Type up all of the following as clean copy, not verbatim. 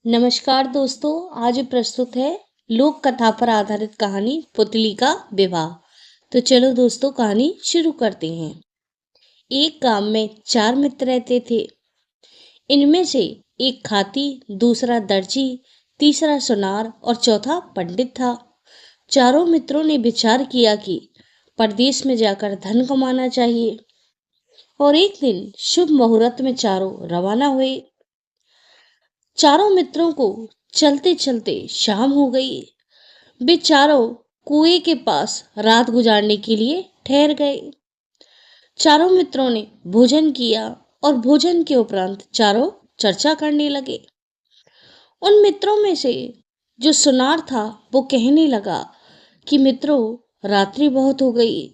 नमस्कार दोस्तों, आज प्रस्तुत है लोक कथा पर आधारित कहानी पुतली का विवाह। तो चलो दोस्तों, कहानी शुरू करते हैं। एक गांव में 4 मित्र रहते थे। इनमें से एक खाती, दूसरा दर्जी, तीसरा सुनार और चौथा पंडित था। चारों मित्रों ने विचार किया कि परदेश में जाकर धन कमाना चाहिए और एक दिन शुभ मुहूर्त में चारों रवाना हुए। चारों मित्रों को चलते चलते शाम हो गई। वे चारों कुएं के पास रात गुजारने के लिए ठहर गए। चारों मित्रों ने भोजन किया और भोजन के उपरांत चारों चर्चा करने लगे। उन मित्रों में से जो सुनार था वो कहने लगा कि मित्रों, रात्रि बहुत हो गई,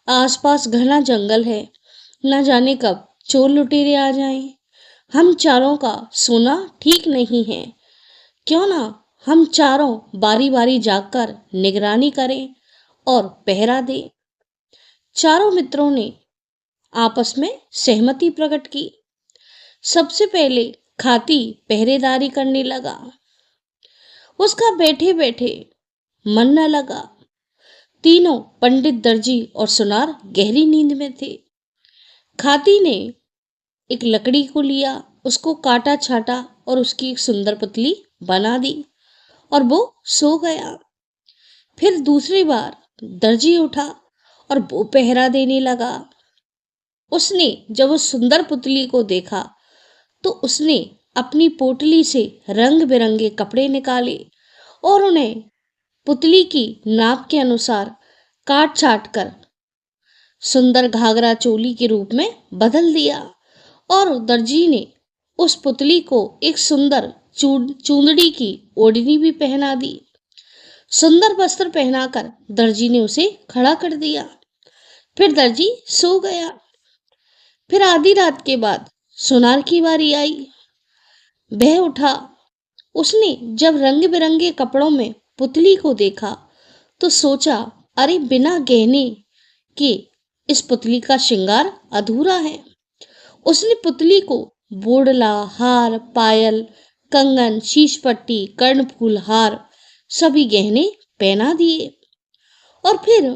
आसपास घना जंगल है, न जाने कब चोर लुटेरे आ जाएं। हम चारों का सोना ठीक नहीं है। क्यों ना हम चारों बारी बारी जाकर निगरानी करें और पहरा दें। चारों मित्रों ने आपस में सहमति प्रकट की। सबसे पहले खाती पहरेदारी करने लगा। उसका बैठे बैठे मन न लगा। तीनों पंडित, दर्जी और सुनार गहरी नींद में थे। खाती ने एक लकड़ी को लिया, उसको काटा छाटा और उसकी एक सुंदर पुतली बना दी और वो सो गया। फिर दूसरी बार दर्जी उठा और वो पहरा देने लगा। उसने जब उस सुंदर पुतली को देखा तो उसने अपनी पोटली से रंग बिरंगे कपड़े निकाले और उन्हें पुतली की नाप के अनुसार काट छाट कर सुंदर घाघरा चोली के रूप में बदल दिया। और दर्जी ने उस पुतली को एक सुंदर चूंदड़ी की ओढ़नी भी पहना दी। सुंदर वस्त्र पहनाकर दर्जी ने उसे खड़ा कर दिया। फिर दर्जी सो गया। फिर आधी रात के बाद सुनार की बारी आई। वह उठा। उसने जब रंग बिरंगे कपड़ों में पुतली को देखा तो सोचा, अरे बिना गहने के इस पुतली का श्रृंगार अधूरा है। उसने पुतली को बोड़ला, हार, पायल, कंगन, शीशपट्टी, कर्णफूल हार सभी गहने पहना दिए और फिर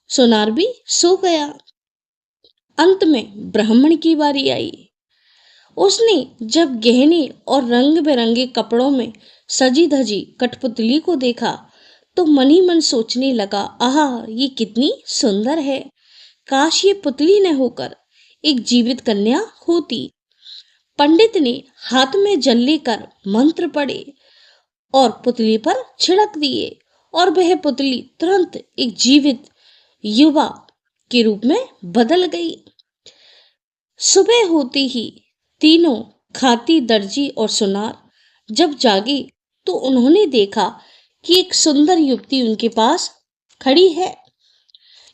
सुनार भी सो गया। अंत में ब्राह्मण की बारी आई। उसने जब गहने और रंग बिरंगे कपड़ों में सजी धजी कठपुतली को देखा तो मन ही मन सोचने लगा, आहा, ये कितनी सुंदर है। काश ये पुतली न होकर एक जीवित कन्या होती। पंडित ने हाथ में जल लेकर मंत्र पढ़े और पुतली पर छिड़क दिए और वह पुतली तुरंत एक जीवित युवा के रूप में बदल गई। सुबह होते ही तीनों खाती, दर्जी और सुनार जब जागे तो उन्होंने देखा कि एक सुंदर युवती उनके पास खड़ी है।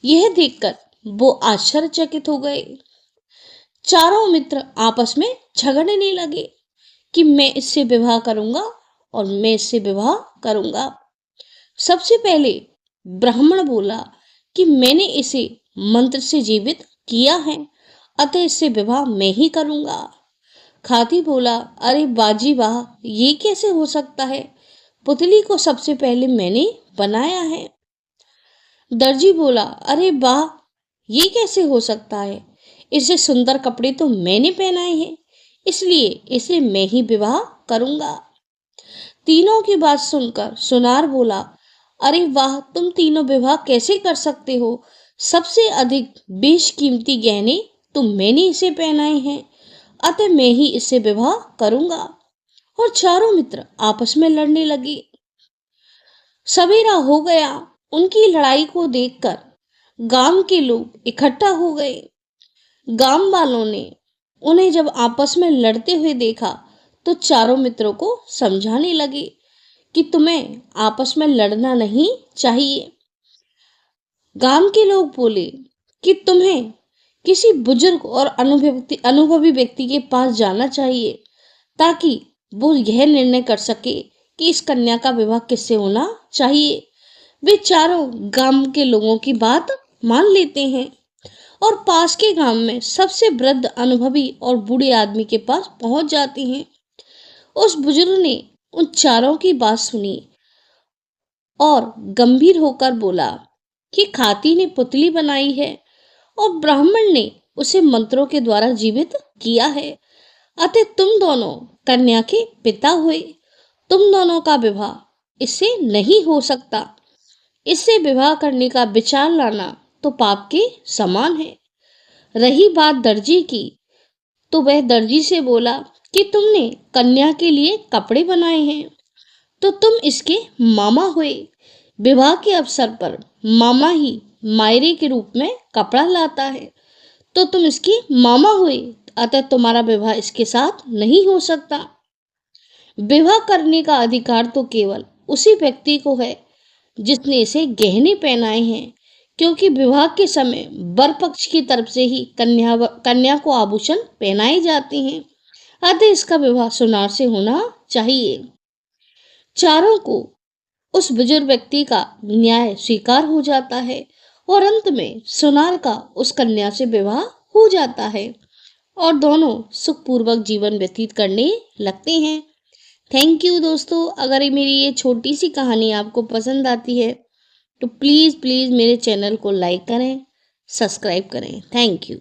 यह देखकर वो आश्चर्यचकित हो गए। चारों मित्र आपस में झगड़ने लगे कि मैं इससे विवाह करूंगा और मैं इससे विवाह करूंगा। सबसे पहले ब्राह्मण बोला कि मैंने इसे मंत्र से जीवित किया है, अतः इससे विवाह मैं ही करूंगा। खाती बोला, अरे बाजी वाह, ये कैसे हो सकता है? पुतली को सबसे पहले मैंने बनाया है। दर्जी बोला, अरे वाह, ये कैसे हो सकता है? इसे सुंदर कपड़े तो मैंने पहनाए हैं, इसलिए इसे मैं ही विवाह करूंगा। तीनों की बात सुनकर सुनार बोला, अरे वाह, तुम तीनों विवाह कैसे कर सकते हो? सबसे अधिक बेशकीमती गहने तो मैंने इसे पहनाए हैं, अतः मैं ही इससे विवाह करूंगा। और चारों मित्र आपस में लड़ने लगे। सवेरा हो गया। उनकी लड़ाई को देखकर गांव के लोग इकट्ठा हो गए। गांव वालों ने उन्हें जब आपस में लड़ते हुए देखा तो चारों मित्रों को समझाने लगे कि तुम्हें आपस में लड़ना नहीं चाहिए। गांव के लोग बोले कि तुम्हें किसी बुजुर्ग और अनुभवी व्यक्ति के पास जाना चाहिए ताकि वो यह निर्णय कर सके कि इस कन्या का विवाह किससे होना चाहिए। वे चारों गांव के लोगों की बात मान लेते हैं और पास के गांव में सबसे वृद्ध, अनुभवी और बूढ़े आदमी के पास पहुंच जाते हैं। उस बुजुर्ग ने उन चारों की बात सुनी और गंभीर होकर बोला कि खाती ने पुतली बनाई है और ब्राह्मण ने उसे मंत्रों के द्वारा जीवित किया है, अतः तुम दोनों कन्या के पिता हुए। तुम दोनों का विवाह इससे नहीं हो सकता। इससे विवाह करने का विचार लाना तो पाप के समान है। रही बात दर्जी की, तो वह दर्जी से बोला कि तुमने कन्या के लिए कपड़े बनाए हैं तो तुम इसके मामा हुए। विवाह के अवसर पर मामा ही मायरे के रूप में कपड़ा लाता है, तो तुम इसके मामा हुए, अतः तुम्हारा विवाह इसके साथ नहीं हो सकता। विवाह करने का अधिकार तो केवल उसी व्यक्ति को है जिसने इसे गहने पहनाए हैं, क्योंकि विवाह के समय वर पक्ष की तरफ से ही कन्या को आभूषण पहनाए जाते हैं, अतः इसका विवाह सुनार से होना चाहिए। चारों को उस बुजुर्ग व्यक्ति का न्याय स्वीकार हो जाता है और अंत में सुनार का उस कन्या से विवाह हो जाता है और दोनों सुखपूर्वक जीवन व्यतीत करने लगते हैं। थैंक यू दोस्तों। अगर मेरी ये छोटी सी कहानी आपको पसंद आती है तो प्लीज़ प्लीज़ मेरे चैनल को लाइक करें, सब्सक्राइब करें। Thank you.